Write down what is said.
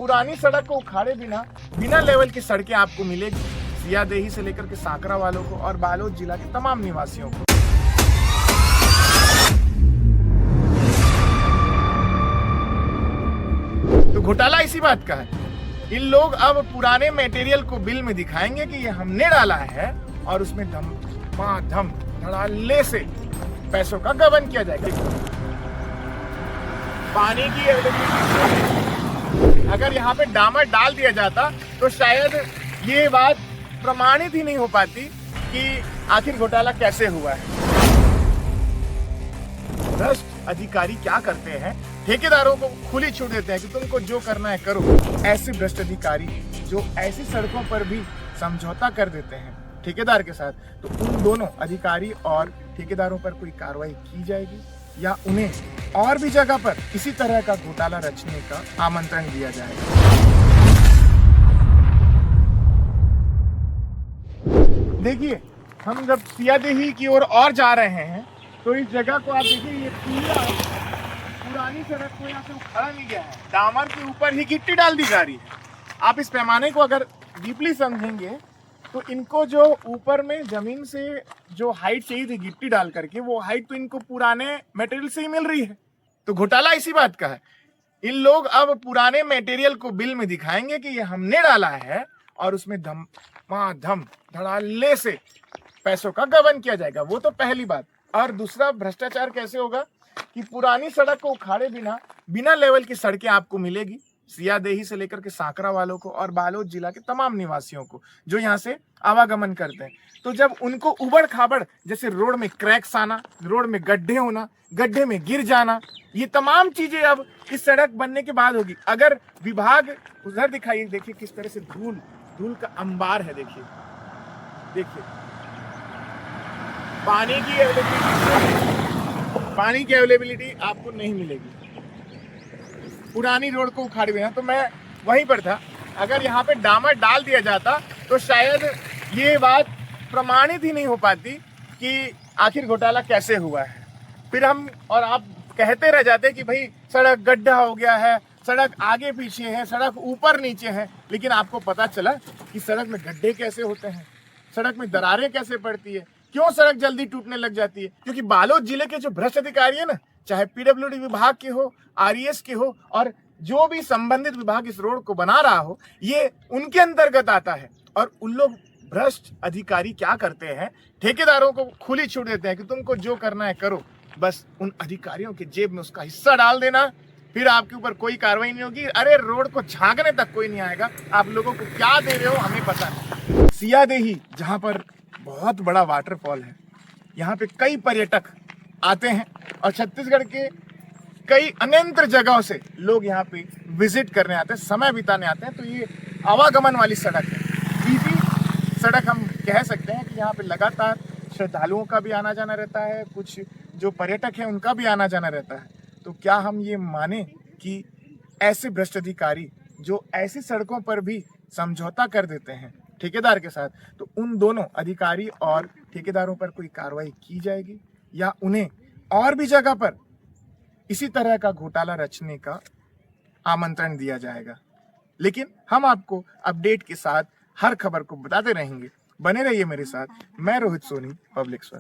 पुरानी सड़क को उखाड़े बिना बिना लेवल की सड़कें आपको मिलेगी सियादेही से लेकर के सांकरा वालों को और बालोद जिला के तमाम निवासियों को। तो घोटाला इसी बात का है। इन लोग अब पुराने मटेरियल को बिल में दिखाएंगे कि ये हमने डाला है और उसमें धम धड़ाले से पैसों का गबन किया जाएगा। पानी की अगर यहाँ पे डामर डाल दिया जाता तो शायद ये बात प्रमाणित ही नहीं हो पाती कि आखिर घोटाला कैसे हुआ है। भ्रष्ट अधिकारी क्या करते हैं, ठेकेदारों को खुली छूट देते हैं कि तुमको जो करना है करो। ऐसे भ्रष्ट अधिकारी जो ऐसी सड़कों पर भी समझौता कर देते हैं ठेकेदार के साथ, तो उन दोनों अधिकारी और ठेकेदारों पर कोई कार्रवाई की जाएगी या उन्हें और भी जगह पर इसी तरह का घोटाला रचने का आमंत्रण दिया जाएगा। देखिए, हम जब सियादेही की ओर और जा रहे हैं तो इस जगह को आप देखिए, ये पूरा पुरानी सड़क को यहाँ से उखाड़ा नहीं गया है, डामर के ऊपर ही गिट्टी डाल दी जा रही है। आप इस पैमाने को अगर डीपली समझेंगे तो इनको जो ऊपर में जमीन से जो हाइट चाहिए थी गिट्टी डाल करके, वो हाइट तो इनको पुराने मटेरियल से ही मिल रही है। तो घोटाला इसी बात का है। इन लोग अब पुराने मटेरियल को बिल में दिखाएंगे कि ये हमने डाला है और उसमें धम धड़ाले से पैसों का गबन किया जाएगा। वो तो पहली बात। और दूसरा, भ्रष्टाचार कैसे होगा कि पुरानी सड़क को उखाड़े बिना लेवल की सड़कें आपको मिलेगी सियादेही से लेकर के सांकरा वालों को और बालोद जिला के तमाम निवासियों को जो यहाँ से आवागमन करते हैं। तो जब उनको उबड़ खाबड़, जैसे रोड में क्रैक्स आना, रोड में गड्ढे होना, गड्ढे में गिर जाना, ये तमाम चीजें अब इस सड़क बनने के बाद होगी। अगर विभाग उधर दिखाइए, देखिए किस तरह से धूल का अंबार है। देखिए पानी की अवेलेबिलिटी आपको नहीं मिलेगी पुरानी रोड को उखाड़े बिना। तो मैं वहीं पर था, अगर यहाँ पे डामर डाल दिया जाता तो शायद ये बात प्रमाणित ही नहीं हो पाती कि आखिर घोटाला कैसे हुआ है। फिर हम और आप कहते रह जाते कि भाई सड़क गड्ढा हो गया है, सड़क आगे पीछे है, सड़क ऊपर नीचे है। लेकिन आपको पता चला कि सड़क में गड्ढे कैसे होते हैं, सड़क में दरारें कैसे पड़ती है, क्यों सड़क जल्दी टूटने लग जाती है। क्योंकि बालोद जिले के जो भ्रष्ट अधिकारी है ना, चाहे पीडब्ल्यूडी विभाग के हो, आरईएस के हो, और जो भी संबंधित विभाग इस रोड को बना रहा हो, ये उनके अंतर्गत आता है। और उन लोग भ्रष्ट अधिकारी क्या करते हैं, ठेकेदारों को खुली छूट देते हैं कि तुमको जो करना है करो। बस उन अधिकारियों के जेब में उसका हिस्सा डाल देना, फिर आपके ऊपर कोई कार्रवाई नहीं होगी। अरे रोड को झांकने तक कोई नहीं आएगा। आप लोगों को क्या दे रहे हो हमें पता है। सियादेही जहाँ पर बहुत बड़ा वाटरफॉल है, यहाँ पे कई पर्यटक आते हैं और छत्तीसगढ़ के कई अनंत जगहों से लोग यहाँ पे विजिट करने आते हैं, समय बिताने आते हैं। तो ये आवागमन वाली सड़क है, बिजी सड़क हम कह सकते हैं कि यहाँ पे लगातार श्रद्धालुओं का भी आना जाना रहता है, कुछ जो पर्यटक हैं उनका भी आना जाना रहता है। तो क्या हम ये माने कि ऐसे भ्रष्ट अधिकारी जो ऐसी सड़कों पर भी समझौता कर देते हैं ठेकेदार के साथ, तो उन दोनों अधिकारी और ठेकेदारों पर कोई कार्रवाई की जाएगी या उन्हें और भी जगह पर इसी तरह का घोटाला रचने का आमंत्रण दिया जाएगा। लेकिन हम आपको अपडेट के साथ हर खबर को बताते रहेंगे। बने रहिए मेरे साथ। मैं रोहित सोनी, पब्लिक स्वर।